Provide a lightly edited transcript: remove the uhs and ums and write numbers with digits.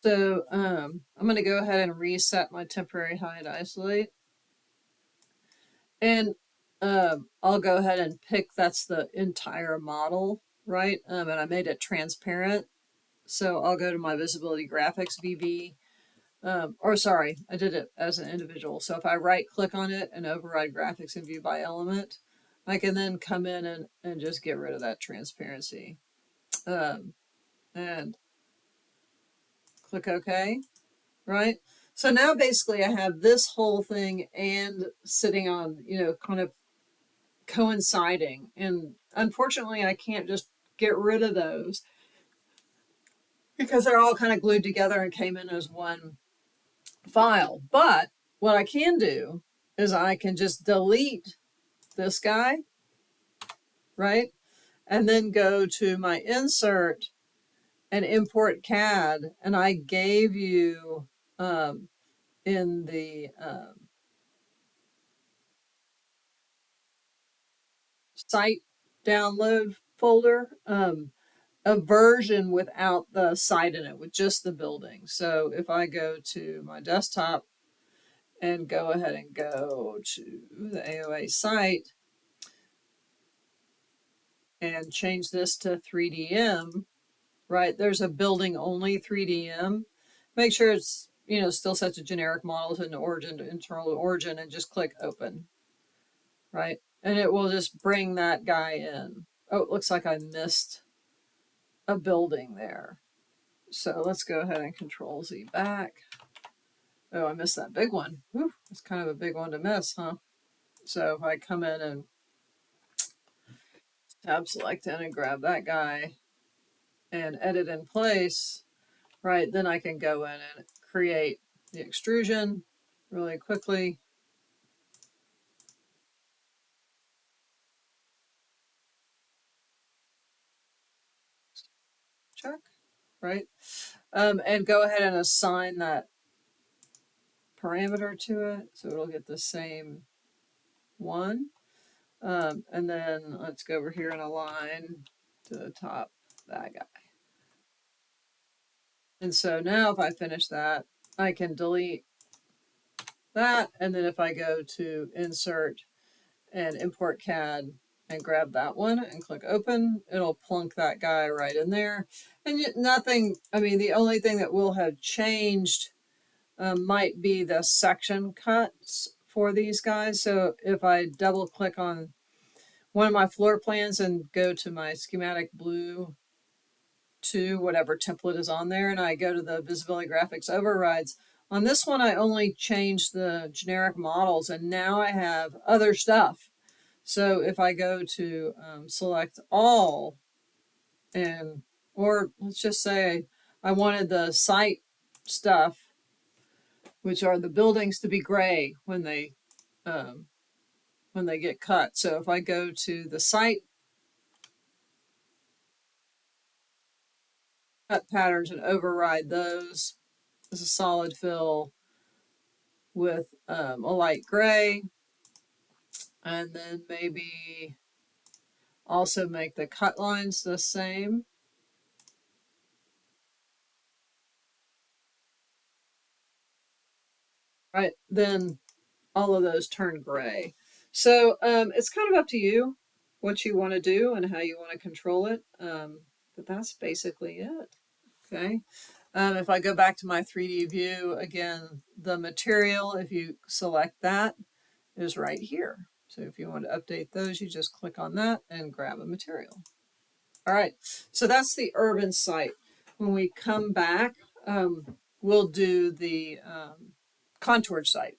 So I'm going to go ahead and reset my temporary hide isolate. And I'll go ahead and pick, that's the entire model, right? And I made it transparent. So I'll go to my visibility graphics VB, or sorry, I did it as an individual. So if I right click on it and override graphics and view by element, I can then come in and just get rid of that transparency. And click OK, right? So now basically I have this whole thing and sitting on, kind of coinciding. And unfortunately, I can't just get rid of those because they're all kind of glued together and came in as one file. But what I can do is I can just delete this guy, right? And then go to my insert and import CAD. And I gave you in the site download folder a version without the site in it, with just the building. So if I go to my desktop and go ahead and go to the AOA site and change this to 3DM, right? There's a building only 3DM. Make sure it's, still such a generic model to an origin to internal origin, and just click open, right? And it will just bring that guy in. Oh, it looks like I missed a building there. So let's go ahead and Control Z back. Oh, I missed that big one. Whew, it's kind of a big one to miss, huh? So if I come in and tab select in and grab that guy and edit in place, right, then I can go in and create the extrusion really quickly. Check, right? And go ahead and assign that parameter to it so it'll get the same one. And then let's go over here and align to the top that guy. And so now if I finish that, I can delete that. And then if I go to insert and import CAD and grab that one and click open, it'll plunk that guy right in there. And nothing, I mean, the only thing that will have changed might be the section cuts for these guys. So if I double click on one of my floor plans and go to my schematic blue to whatever template is on there, and I go to the visibility graphics overrides. On this one, I only changed the generic models, and now I have other stuff. So if I go to select all, or let's just say I wanted the site stuff, which are the buildings, to be gray when they get cut. So if I go to the site cut patterns and override those, as a solid fill with a light gray, and then maybe also make the cut lines the same. Right, then all of those turn gray. So it's kind of up to you what you want to do and how you want to control it. But that's basically it. Okay. If I go back to my 3D view, again, the material, if you select that, is right here. So if you want to update those, you just click on that and grab a material. All right, so that's the urban site. When we come back, we'll do the contoured site.